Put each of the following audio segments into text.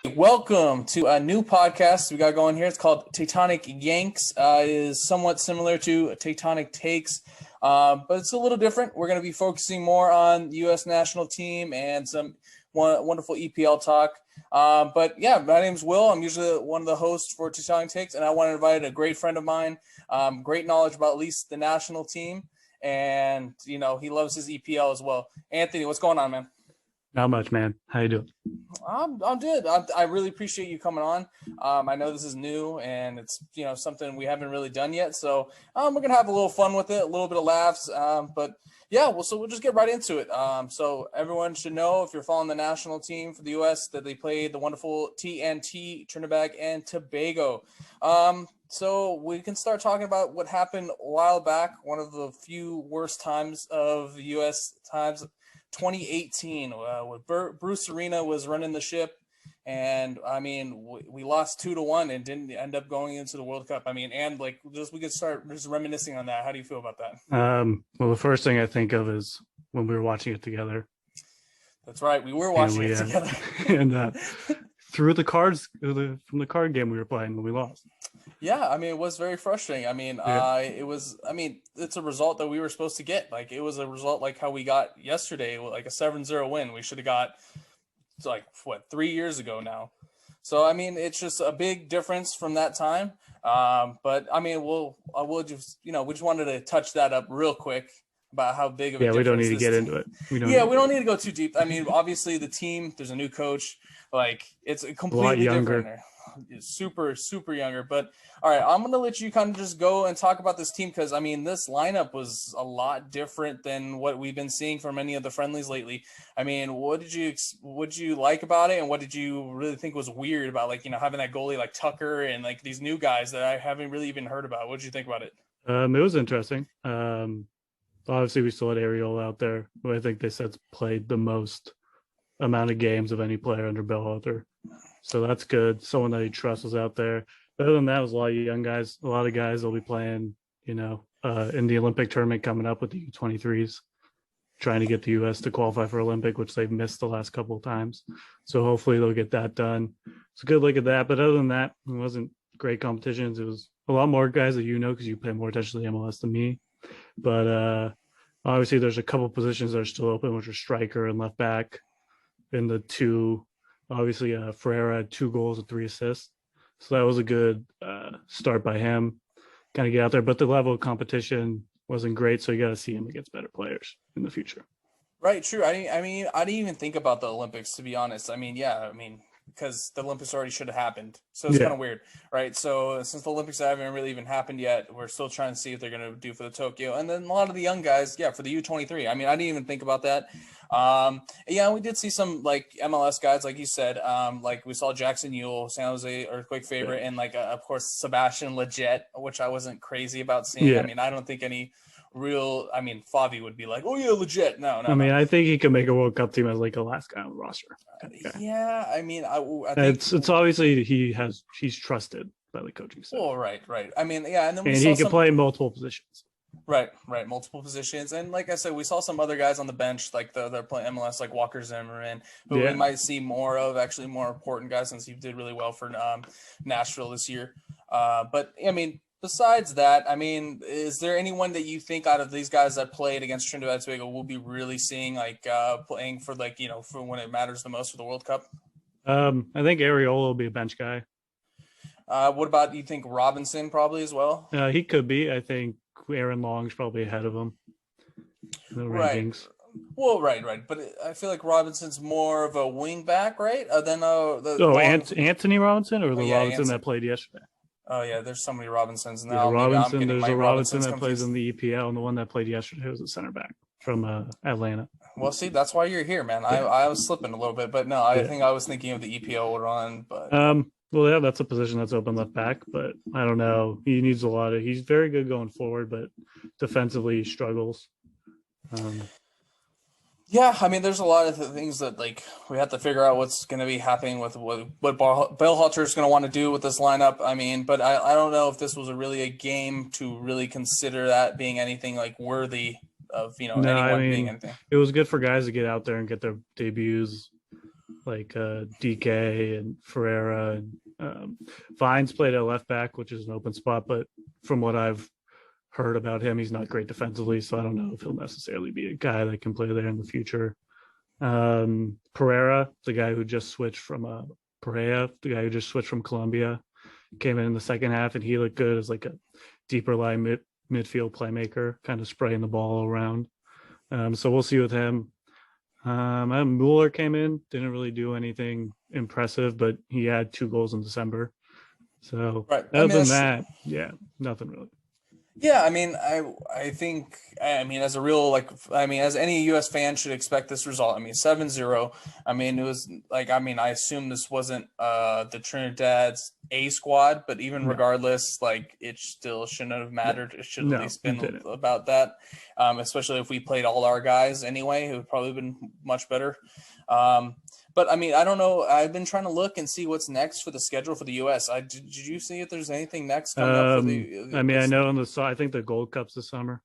Welcome to a new podcast we got going here. It's called TectonicYanks. It is somewhat similar to TectonicTakes, but it's a little different. We're going to be focusing more on the U.S. national team and some wonderful EPL talk. But yeah, my name's Will. I'm usually one of the hosts for TectonicTakes, and I want to invite a great friend of mine, great knowledge about at least the national team, and he loves his EPL as well. Anthony, what's going on, man? Not much, man. How you doing? I'm good. I really appreciate you coming on. I know this is new and it's something we haven't really done yet, so we're gonna have a little fun with it, a little bit of laughs. But yeah, so we'll just get right into it. So everyone should know, if you're following the national team for the U.S., that they played the wonderful TNT, Trinidad and Tobago. So we can start talking about what happened a while back. One of the few worst times of the U.S. times. 2018, Bruce Arena was running the ship, and I mean we lost 2-1 and didn't end up going into the World Cup. I mean, and we could start just reminiscing on that. How do you feel about that? Well, the first thing I think of is when we were watching it together. That's right, we were watching it together. And through the cards from the card game we were playing when we lost. Yeah, I mean, it was very frustrating. I mean, it's a result that we were supposed to get. Like, it was a result like how we got yesterday, like a 7-0 win. We should have got, 3 years ago now. So, I mean, it's just a big difference from that time. But, I mean, we just wanted to touch that up real quick about how big of a difference. Yeah, we don't need to get into it. We don't need to go too deep. I mean, obviously, the team, there's a new coach. Like, it's a completely different. Super, super younger. But all right, I'm going to let you kind of just go and talk about this team, because I mean, this lineup was a lot different than what we've been seeing from any of the friendlies lately. I mean, what did you like about it, and what did you really think was weird about having that goalie like Tucker and like these new guys that I haven't really even heard about? What did you think about it? It was interesting. Obviously we still had Ariel out there, who I think they said played the most amount of games of any player under Bill Halter. So that's good. Someone that he trusts was out there. But other than that, it was a lot of young guys. A lot of guys will be playing, in the Olympic tournament coming up with the U23s, trying to get the U.S. to qualify for Olympic, which they've missed the last couple of times. So hopefully they'll get that done. It's a good look at that. But other than that, it wasn't great competitions. It was a lot more guys that because you pay more attention to the MLS than me. But obviously there's a couple positions that are still open, which are striker and left back. In the two, obviously Ferreira had 2 goals and 3 assists, so that was a good start by him, kind of get out there. But the level of competition wasn't great, so you got to see him against better players in the future. Right, true. I didn't even think about the Olympics, to be honest. Because the Olympics already should have happened. So it's kind of weird, right? So since the Olympics haven't really even happened yet, we're still trying to see if they're going to do for the Tokyo. And then a lot of the young guys, for the U23. I mean, I didn't even think about that. We did see some like MLS guys, like you said, like we saw Jackson Ewell, San Jose Earthquake favorite, and of course, Sebastian Lletget, which I wasn't crazy about seeing. Yeah. I mean, I don't think any Favi would be like, oh yeah, legit. No. I think he could make a World Cup team as like a last guy on the roster. I think it's obviously he's trusted by the coaching staff. Oh, right. I mean, and then he can play multiple positions. Right, multiple positions, and like I said, we saw some other guys on the bench, like they're playing MLS, like Walker Zimmerman, who we might see more of. Actually, more important guys, since he did really well for Nashville this year. But I mean, besides that, I mean, is there anyone that you think out of these guys that played against Trinidad and Tobago will be really seeing playing for for when it matters the most for the World Cup? I think Ariola will be a bench guy. What about, you think Robinson probably as well? He could be. I think Aaron Long's probably ahead of him in the rankings. Well, right. But I feel like Robinson's more of a wing back, right? Than Anthony Robinson, or the Robinson that played yesterday? Oh yeah, there's so many Robinsons now. Robinson. There's a Robinson that plays in the EPL, and the one that played yesterday was a center back from Atlanta. Well, see, that's why you're here, man. I was slipping a little bit, but no, I think I was thinking of the EPL run. But well, yeah, that's a position that's open left back, but I don't know. He needs a lot of. He's very good going forward, but defensively he struggles. Yeah, I mean, there's a lot of things that we have to figure out what's going to be happening with what Bill Halter is going to want to do with this lineup. I mean, but I don't know if this was really a game to really consider that being anything worthy of anyone being anything. It was good for guys to get out there and get their debuts. like DK and Ferreira. And Vines played at left back, which is an open spot, but from what I've heard about him, he's not great defensively, so I don't know if he'll necessarily be a guy that can play there in the future. Pereira, the guy who just switched from Pereira, the guy who just switched from Colombia, came in the second half, and he looked good as like a deeper line midfield playmaker, kind of spraying the ball around. So we'll see with him. Mueller came in, didn't really do anything impressive, but he had 2 goals in December. So other than that, yeah, nothing really. Yeah, I mean, I think, I mean, as a real, like, I mean, as any U.S. fan should expect this result. I mean, 7-0. I mean, it was like, I mean, I assume this wasn't the Trinidad's A squad, but even regardless, like, it still shouldn't have mattered. It should at least been about that, especially if we played all our guys anyway. It would probably have been much better. But I mean, I don't know. I've been trying to look and see what's next for the schedule for the U.S. Did you see if there's anything next coming up for the? I mean, I know I think the Gold Cup's this summer.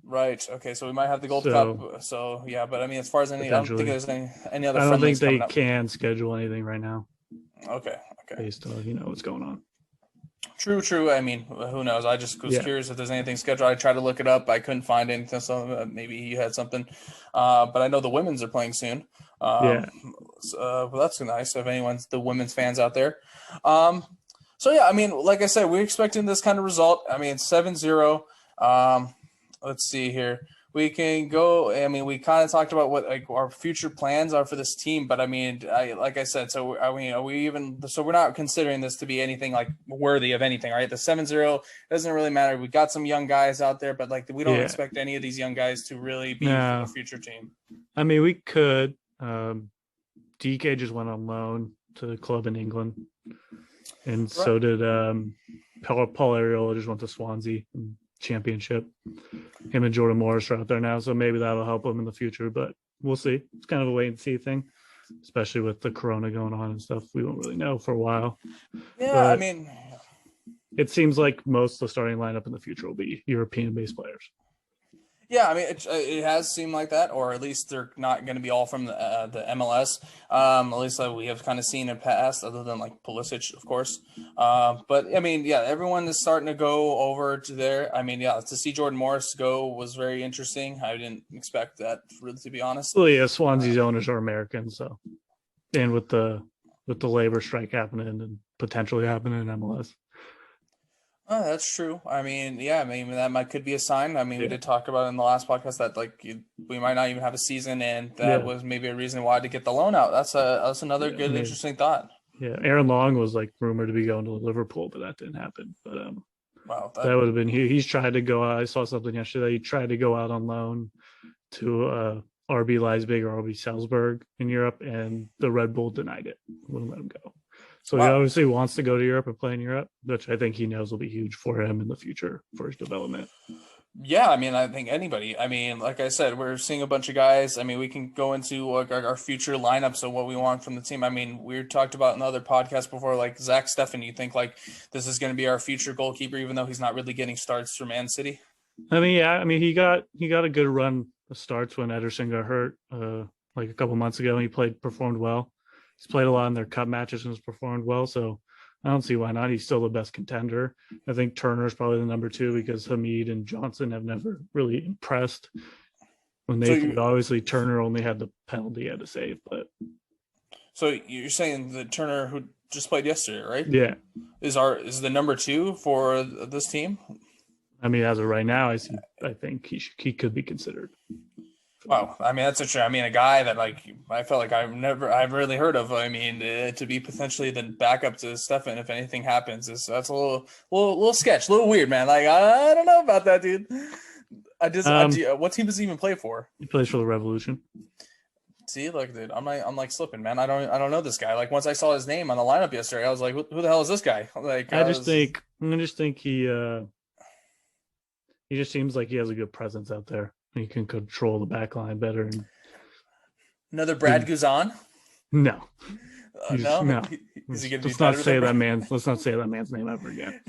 Right. Okay. So we might have the Gold Cup. So yeah, but I mean, as far as any, I don't think there's any other. I don't think they can schedule anything right now. Okay. Based on what's going on. True. I mean, who knows? I just was curious if there's anything scheduled. I tried to look it up. I couldn't find anything. So maybe you had something. But I know the women's are playing soon. Well, that's nice if anyone's the women's fans out there. So yeah, I mean, like I said, we're expecting this kind of result. I mean, 7-0. Let's see here. We can go. I mean, we kind of talked about what like our future plans are for this team, but I mean, like I said, so I mean, we're not considering this to be anything like worthy of anything, right? The 7-0 doesn't really matter. We got some young guys out there, but like we don't expect any of these young guys to really be for the future team. I mean, we could. DK just went on loan to the club in England, and so did Paul Ariola just went to Swansea Championship. Him and Jordan Morris are out there now, so maybe that'll help him in the future, but we'll see. It's kind of a wait and see thing, especially with the corona going on and stuff. We won't really know for a while. Yeah, I mean, it seems like most of the starting lineup in the future will be European-based players. Yeah, I mean, it has seemed like that, or at least they're not going to be all from the MLS. At least we have kind of seen in past, other than like Pulisic, of course. But I mean, yeah, everyone is starting to go over to there. I mean, yeah, to see Jordan Morris go was very interesting. I didn't expect that, really, to be honest. Well, yeah, Swansea's owners are American, so and with the labor strike happening and potentially happening in MLS. Oh, that's true. I mean, yeah, maybe that could be a sign. I mean, we did talk about in the last podcast that like we might not even have a season, and that was maybe a reason why to get the loan out. That's another good, interesting thought. Yeah, Aaron Long was like rumored to be going to Liverpool, but that didn't happen. But wow, that would have been he's tried to go out. I saw something yesterday. He tried to go out on loan to RB Leipzig or RB Salzburg in Europe, and the Red Bull denied it. Wouldn't let him go. So he obviously wants to go to Europe and play in Europe, which I think he knows will be huge for him in the future for his development. Yeah, I mean, I think anybody. I mean, like I said, we're seeing a bunch of guys. I mean, we can go into like our future lineups of what we want from the team. I mean, we talked about in other podcasts before, like Zach Steffen. You think like this is going to be our future goalkeeper, even though he's not really getting starts for Man City? I mean, yeah. I mean, he got a good run of starts when Ederson got hurt, like a couple months ago, and he performed well. He's played a lot in their cup matches and has performed well, so I don't see why not. He's still the best contender. I think Turner's probably the number 2 because Hamid and Johnson have never really impressed. When they obviously Turner only had the penalty he had to save, but so you're saying that Turner, who just played yesterday, right? Yeah, is the number 2 for this team? I mean, as of right now, I think he could be considered. Wow, I mean that's a guy that like I felt like I've really heard of. I mean, to be potentially the backup to Steffen if anything happens that's a little sketch, a little weird, man. Like I don't know about that, dude. What team does he even play for? He plays for the Revolution. See, look, dude, I'm like slipping, man. I don't know this guy. Like once I saw his name on the lineup yesterday, I was like, who the hell is this guy? Like I just think he just seems like he has a good presence out there. He can control the back line better. Another Brad Guzan? No. No. Is he going to be let's not say that man's name ever again.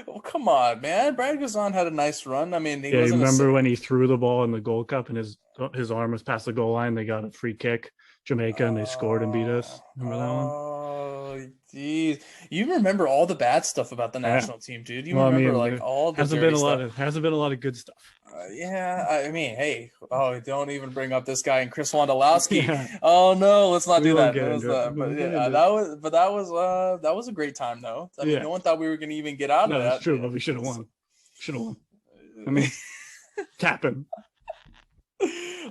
Well, come on, man. Brad Guzan had a nice run. I mean, you remember when he threw the ball in the Gold Cup and his arm was past the goal line? They got a free kick. Jamaica, and they scored and beat us. Remember that one? Oh, geez. You remember all the bad stuff about the Yeah. national team, dude. You Well, I remember mean, like there all the hasn't been dirty a lot stuff. of good stuff. Yeah, I mean, hey, oh, don't even bring up this guy and Chris Wondolowski. Yeah, Oh no, let's not we do won't that. get into it. We But won't get yeah, into it. that was a great time though. I mean, Yeah, no one thought we were gonna even get out of no, it's that. true, but we should have won. Should have won. I mean, tapping.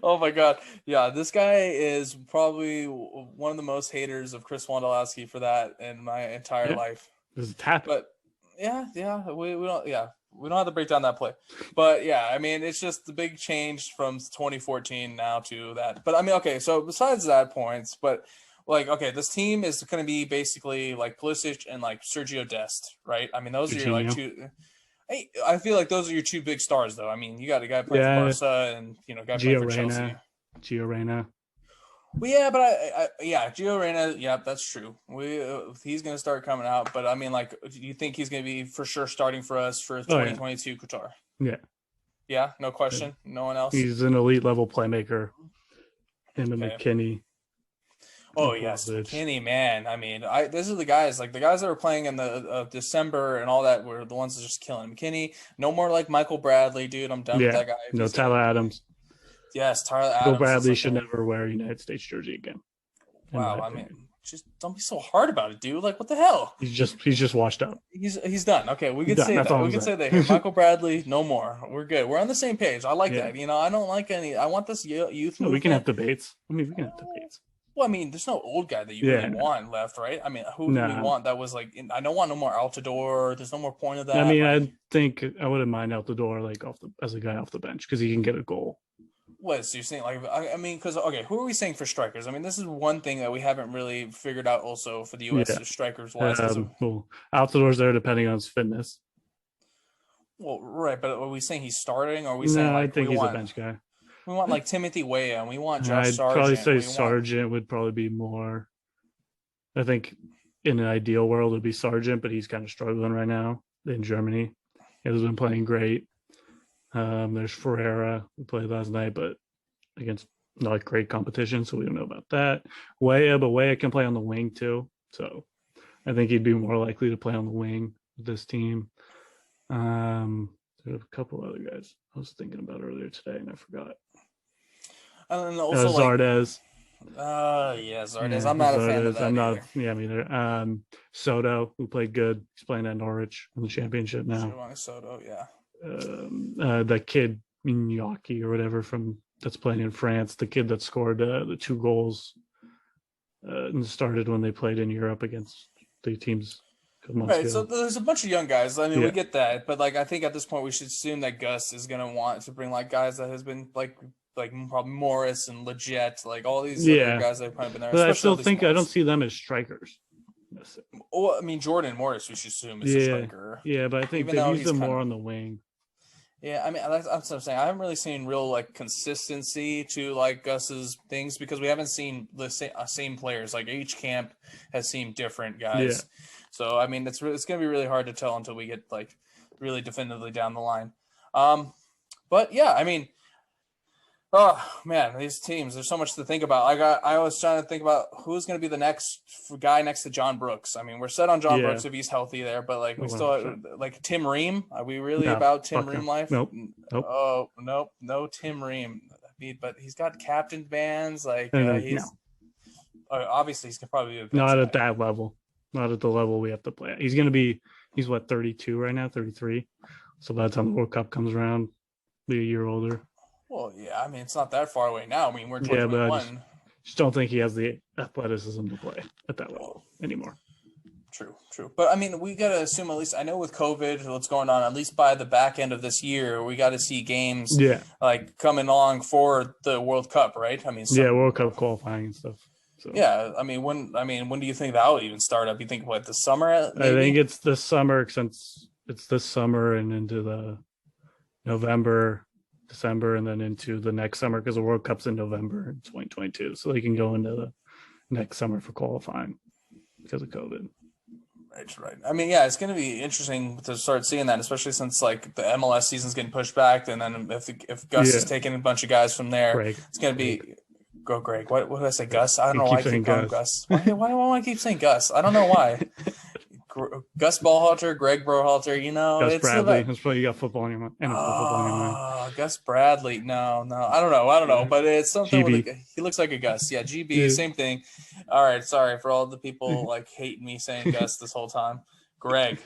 Oh my god, yeah, this guy is probably one of the most haters of Chris Wondolowski for that in my entire Yeah, life. there's a tap. But we don't have to break down that play. But yeah, I mean, it's just the big change from 2014 now to that. But I mean, okay, so besides that points, but like, okay, this team is going to be basically like Pulisic and like Sergio Dest, right? I mean, those are your like Coutinho. two. I feel like those are your two big stars, though. I mean, you got a guy playing for Yeah, Barca and a guy playing for Chelsea. Gio Reyna. Well, yeah, but Gio Reyna, yeah, that's true. He's going to start coming out, but I mean, like, do you think he's going to be for sure starting for us for 2022 Qatar? Yeah. Yeah, no question. No one else. He's an elite level playmaker. Him and McKinney. Oh yes, McKinney, man. I mean, these are the guys that were playing in the December and all that were the ones that just killing McKinney. No more like Michael Bradley, dude. I'm done with that guy. No, Tyler Adams. Yes, Tyler Adams. Michael Bradley should never wear a United States jersey again. Wow, I mean, just don't be so hard about it, dude. Like, what the hell? He's just washed up. He's done. Okay, we can say that. We can say that here. Michael Bradley, no more. We're good. We're on the same page. I like that. I don't like any. I want this youth. No, we can have debates. I mean, we can have debates. Well, I mean, there's no old guy that you really want left, right? I mean, who do we want that was like? I don't want no more Altidore. There's no more point of that. I mean, I think I wouldn't mind Altidore like as a guy off the bench because he can get a goal. What, so you're saying like? I mean, because okay, who are we saying for strikers? I mean, this is one thing that we haven't really figured out. Also for the U.S. strikers wise, well, Altidore's there depending on his fitness. Well, right, but are we saying he's starting, or are we saying I think he's a bench guy? We want like Timothy Weah, and we want Josh Sargent. I'd probably say Sargent would probably be more. I think in an ideal world it would be Sargent, but he's kind of struggling right now in Germany. He hasn't been playing great. There's Ferreira who played last night, but against not great competition, so we don't know about that. Weah can play on the wing too, so I think he'd be more likely to play on the wing with this team. There's a couple other guys I was thinking about earlier today, and I forgot. And also Zardes. Zardes. Yeah, I'm not a fan of that. Me either. Soto, who played good. He's playing at Norwich in the championship now. Soto, yeah. The kid Iñaki or whatever that's playing in France, the kid that scored the 2 goals and started when they played in Europe against the teams. Right, so there's a bunch of young guys. I mean, we get that, but like I think at this point we should assume that Gus is gonna want to bring like guys that has been like probably Morris and Legit, like all these other guys that have kind of been there. But I still think I don't see them as strikers. Well, I mean Jordan Morris, we should assume is a striker. Yeah, but I think they use them more on the wing. Yeah, I mean that's what I'm saying. I haven't really seen real like consistency to like Gus's things because we haven't seen the same players. Like each camp has seen different guys. Yeah. So I mean it's going to be really hard to tell until we get like really definitively down the line. But yeah, I mean, oh man, these teams. There's so much to think about. I was trying to think about who's going to be the next guy next to John Brooks. I mean, we're set on John Brooks if he's healthy there, but like we still like Tim Ream. Are we really about Tim Ream life? Nope. Oh no Tim Ream. I mean, but he's got captain bands. Like obviously he's probably be not at that level. Not at the level we have to play at. He's what, 32 right now, 33. So by the time the World Cup comes around, be a year older. Well, yeah, I mean, it's not that far away now. I mean, we're 2021. But I just don't think he has the athleticism to play at that level anymore. True. But I mean, we got to assume at least, I know with COVID, what's going on, at least by the back end of this year, we got to see games like coming along for the World Cup, right? I mean, World Cup qualifying and stuff. So. Yeah, I mean, when do you think that will even start up? You think the summer? Maybe? I think it's this summer since it's this summer and into the November, December, and then into the next summer because the World Cup's in November in 2022, so they can go into the next summer for qualifying because of COVID. Right. I mean, yeah, it's going to be interesting to start seeing that, especially since like the MLS season's getting pushed back, and then if Gus is taking a bunch of guys from there, it's going to be. Go Greg. What did I say? Gus? I don't You know why keep I keep saying calling him Gus. Gus. Why do I keep saying Gus? I don't know why. Gus Ballhalter, Greg Brohalter. Gus It's Bradley. about. That's why you got football in your mind. NFL football in your mind. Gus Bradley. No. I don't know. But it's something with GB. he looks like a Gus. Yeah, GB. Yeah. Same thing. All right. Sorry for all the people like hating me saying Gus this whole time. Greg.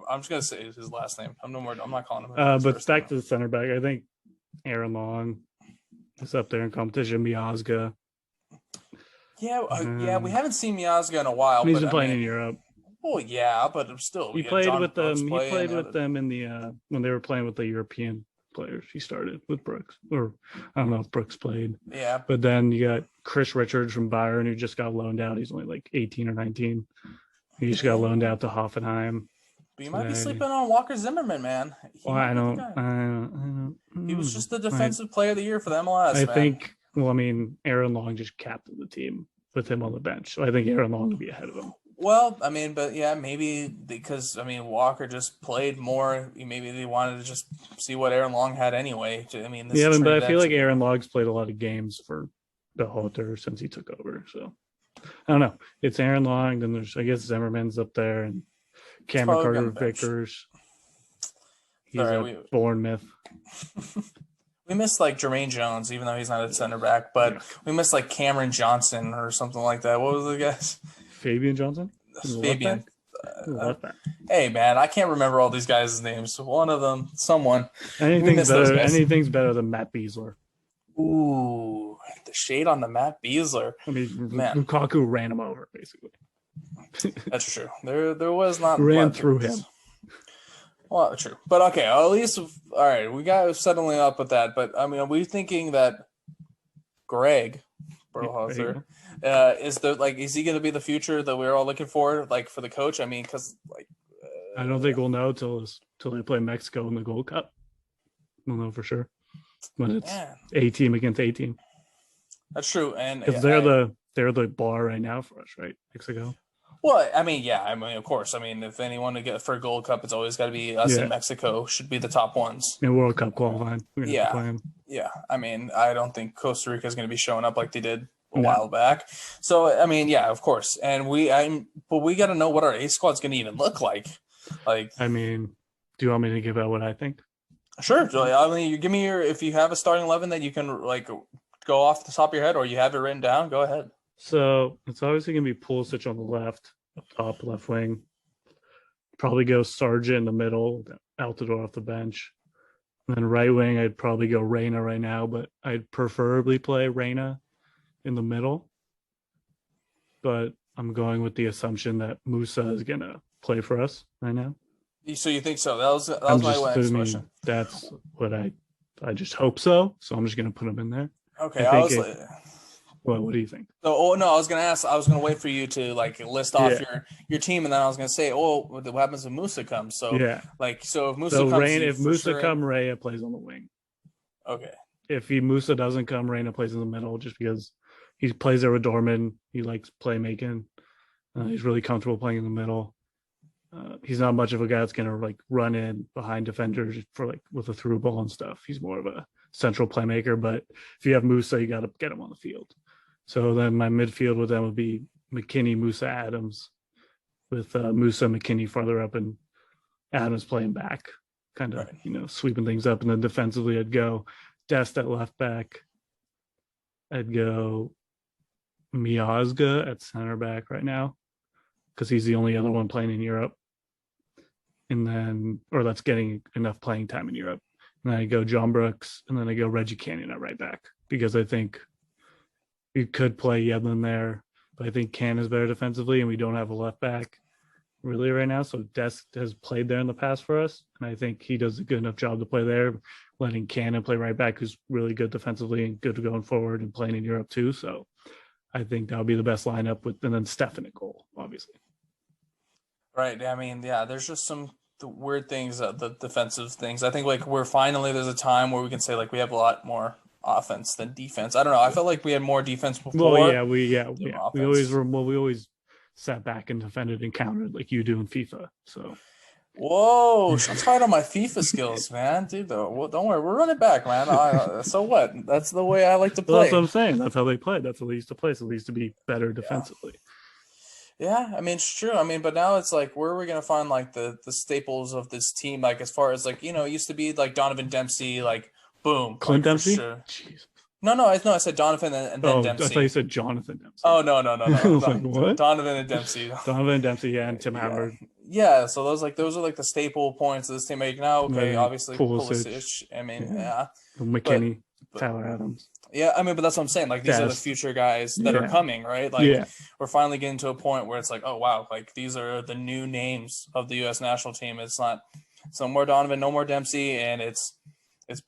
I'm just gonna say his last name. I'm not calling him his But first back name. to the center back. I think Aaron Long is up there in competition. Miazga. Yeah. We haven't seen Miazga in a while. He's but been playing in Europe. Well, yeah, but still, He played with them. He played with them in the when they were playing with the European players. He started with Brooks, or I don't know if Brooks played. Yeah. But then you got Chris Richards from Bayern, who just got loaned out. He's only like 18 or 19. He just got loaned out to Hoffenheim. But you might be sleeping on Walker Zimmerman, man. I don't. He was just the defensive player of the year for the MLS. I think. Well, I mean, Aaron Long just captained the team with him on the bench, so I think Aaron Long would be ahead of him. Well, I mean, but yeah, maybe because Walker just played more. Maybe they wanted to just see what Aaron Long had anyway. But I feel like Aaron Long's played a lot of games for the Halter since he took over. So I don't know. It's Aaron Long, then there's I guess Zimmerman's up there, and Cameron Carter Vickers. He's a Bournemouth. We missed like Jermaine Jones, even though he's not a center back, but we missed like Cameron Johnson or something like that. What was the guys? Fabian Johnson? Fabian. Hey, man, I can't remember all these guys' names. One of them, someone. Anything's better than Matt Beasler. Ooh, the shade on the Matt Beasler. I mean, man. Lukaku ran him over, basically. That's true. There was not ran through him. Well, true. But okay, at least all right, we got settling up with that. But I mean, are we thinking that Greg Berhalter is he going to be the future that we're all looking for, like for the coach? I mean, because like I don't think we'll know till they play Mexico in the Gold Cup. We'll know for sure when it's A team against A team. That's true, and because they're the bar right now for us, right? Mexico. Well, I mean, of course. I mean, if anyone to get for a Gold Cup, it's always got to be us in Mexico. Should be the top ones. In World Cup qualifying. Yeah. I mean, I don't think Costa Rica is going to be showing up like they did a while back. So, I mean, of course. And but we got to know what our A squad's going to even look like. Like, I mean, do you want me to give out what I think? Sure. I mean, you give me if you have a starting 11 that you can like go off the top of your head, or you have it written down. Go ahead. So it's obviously going to be Pulisic on the left, up top, left wing. Probably go Sargent in the middle, Altidore off the bench. And then right wing, I'd probably go Reyna right now, but I'd preferably play Reyna in the middle. But I'm going with the assumption that Musa is going to play for us right now. So you think so? That was my next question. That's what I just hope so. So I'm just going to put him in there. Okay, Well, what do you think? So, I was going to ask. I was going to wait for you to like list off your team, and then I was going to say, what happens if Musa comes? So, so if Musa comes, if Musa comes, Raya plays on the wing. Okay. If Musa doesn't come, Reyna plays in the middle, just because he plays there with Dorman. He likes playmaking. He's really comfortable playing in the middle. He's not much of a guy that's going to like run in behind defenders for like with a through ball and stuff. He's more of a central playmaker. But if you have Musa, you got to get him on the field. So then my midfield with them would be McKinney, Musa, Adams, with Musa, McKinney farther up and Adams playing back, kind of sweeping things up. And then defensively, I'd go Dest at left back. I'd go Miazga at center back right now because he's the only other one playing in Europe. And then, or that's getting enough playing time in Europe. And then I go John Brooks, and then I go Reggie Cannon at right back because I think you could play Yedlin there, but I think Cannon is better defensively, and we don't have a left back really right now. So Dest has played there in the past for us, and I think he does a good enough job to play there, letting Cannon play right back, who's really good defensively and good going forward and playing in Europe too. So I think that would be the best lineup and then Stefan at goal, obviously. Right. I mean, there's just some weird things, the defensive things. I think like there's a time where we can say like we have a lot more offense than defense. I don't know. I felt like we had more defense before. Well, we always sat back and defended and countered like you do in FIFA. So Whoa, shots fired on my FIFA skills, man. Dude, well, don't worry, we're running back, man. So what? That's the way I like to Well, that's what play. I'm saying. That's how they play. That's what they used to play. So they used to be better Yeah. defensively. Yeah, I mean, it's true. I mean, but now it's like, where are we gonna find like the staples of this team? Like, as far as like, it used to be like Donovan Dempsey, like boom, Clint like for Dempsey? sure. Jeez. No, I said Donovan and then Oh, I thought you Dempsey. said Jonathan Dempsey. Oh I no, was like, what? Donovan and Dempsey. Donovan Dempsey, yeah, and Tim Yeah, Howard. yeah. So those are like the staple points of this team. Like now, I okay, think obviously Pulisic, Pulisic. I mean, yeah, yeah, but McKinney, but Tyler Adams, yeah, I mean, but that's what I'm saying. Like these are the Dest, future guys that are yeah, coming, right? Like yeah. we're finally getting to a point where it's like, oh wow, like these are the new names of the U.S. national team. It's not so more Donovan, no more Dempsey, and it's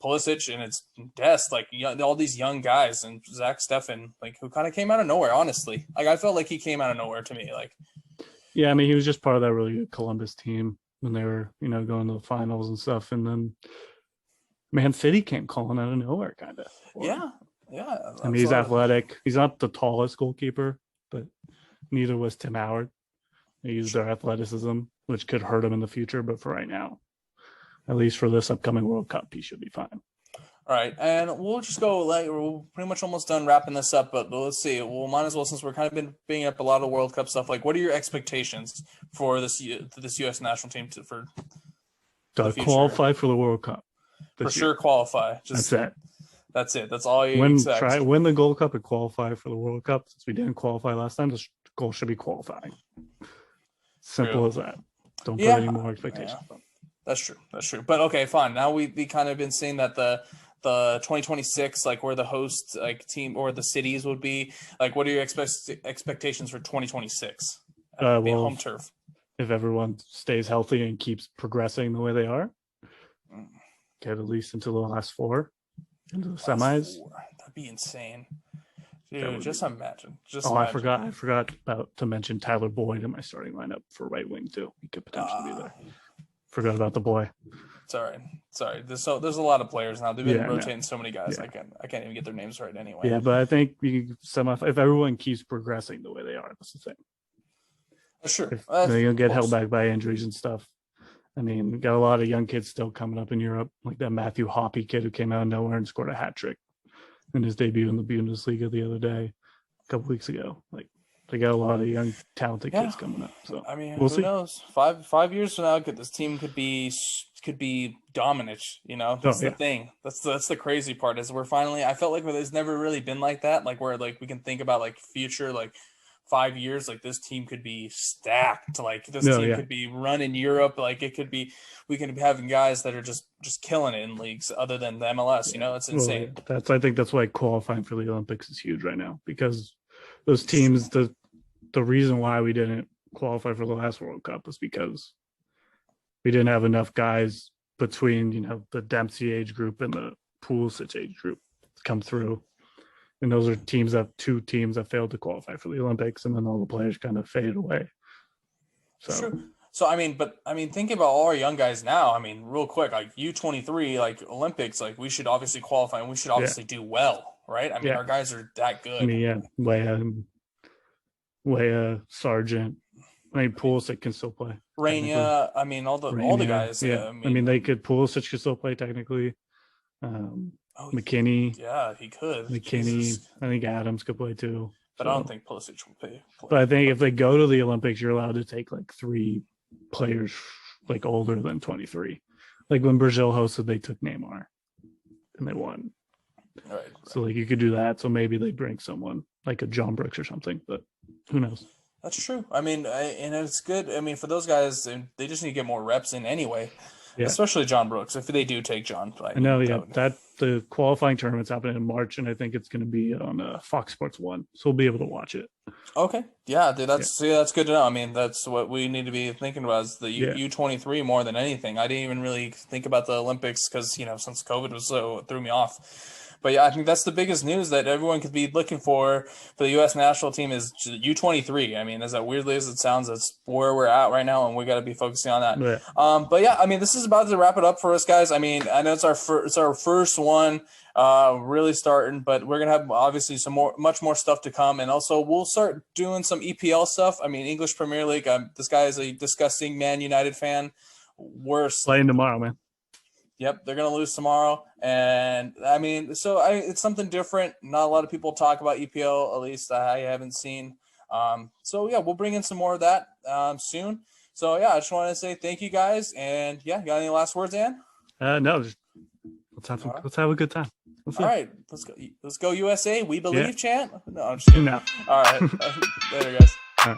Pulisic and it's Dest, like all these young guys and Zach Steffen, like who kind of came out of nowhere. Honestly, like I felt like he came out of nowhere to me. Like Yeah, I mean, he was just part of that really good Columbus team when they were, going to the finals and stuff. And then Man City came calling out of nowhere, kind of. yeah, yeah. I mean, he's athletic. He's not the tallest goalkeeper, but neither was Tim Howard. They used their athleticism, which could hurt him in the future. But for right now, at least for this upcoming World Cup, he should be fine. All right, and we'll just go like we're pretty much almost done wrapping this up, but let's see. Well, might as well, since we're kind of been bringing up a lot of World Cup stuff. Like, what are your expectations for this U.S. national team for To qualify for the World Cup. For sure, qualify. That's it. That's it. That's all you expect. Win the Gold Cup and qualify for the World Cup. Since we didn't qualify last time, the goal should be qualifying. Simple as that. Don't put any more expectations. Yeah. That's true. But okay, fine. Now we kind of been seeing that the 2026, like where the host like team or the cities would be. Like, what are your expectations for 2026? Home turf. If everyone stays healthy and keeps progressing the way they are, get at least into the last four, into the semis. That'd be insane. Dude, just imagine. I forgot to mention Tyler Boyd in my starting lineup for right wing too. He could potentially be there. Forgot about the boy. Sorry. There's a lot of players now. They've been rotating so many guys. Yeah. I can't even get their names right anyway. Yeah, but I think if everyone keeps progressing the way they are, that's the thing. Sure. You'll get held back by injuries and stuff. I mean, we got a lot of young kids still coming up in Europe, like that Matthew Hoppe kid who came out of nowhere and scored a hat trick in his debut in the Bundesliga the other day, a couple weeks ago. Like, they got a lot of young, talented kids coming up. So I mean, we'll who see. knows? 5 years from now, this team could be dominant. That's the thing. That's the crazy part is we're finally. I felt like it's never really been like that. Like where like we can think about like future like 5 years, like this team could be stacked. Like this team could be running Europe. Like it could be. We could be having guys that are just killing it in leagues other than the MLS. It's insane. Well, I think that's why qualifying for the Olympics is huge right now because those teams, the reason why we didn't qualify for the last World Cup was because we didn't have enough guys between, the Dempsey age group and the Pulisic age group to come through. And those are two teams that failed to qualify for the Olympics, and then all the players kind of faded away. So, sure. So, thinking about all our young guys now, real quick, like U23, like Olympics, like we should obviously qualify and we should obviously do well. Right? Our guys are that good. Weah, Sargent. Pulisic can still play. Rania, all the guys. Yeah. They could. Pulisic could still play technically. McKinney. Yeah, he could. McKinney. Jesus. I think Adams could play too. But I don't think Pulisic will play. But I think if they go to the Olympics, you're allowed to take like 3 players like older than 23. Like when Brazil hosted, they took Neymar and they won. Right. So like you could do that. So maybe they bring someone like a John Brooks or something, but who knows? That's true. And it's good. For those guys, they just need to get more reps in anyway. Yeah. Especially John Brooks, if they do take John. I know, that the qualifying tournament's happening in March, and I think it's going to be on Fox Sports 1, so we'll be able to watch it. Okay, yeah, dude, that's good to know. That's what we need to be thinking about is the U23 more than anything. I didn't even really think about the Olympics because since COVID was it threw me off. But yeah, I think that's the biggest news that everyone could be looking for the U.S. national team is U23. As that weirdly as it sounds, that's where we're at right now, and we got to be focusing on that. Yeah. But yeah, this is about to wrap it up for us, guys. I know it's our first one, really starting, but we're gonna have obviously much more stuff to come, and also we'll start doing some EPL stuff. English Premier League. This guy is a disgusting Man United fan. worse. Playing tomorrow, man. Yep, they're going to lose tomorrow. And I mean, it's something different. Not a lot of people talk about EPO, at least I haven't seen. So yeah, we'll bring in some more of that soon. So yeah, I just want to say thank you guys. And yeah, got any last words, Ann? No, just let's have a good time. All right, let's go USA. We believe, chant. No, I'm just kidding. No. All right, later, guys. All right.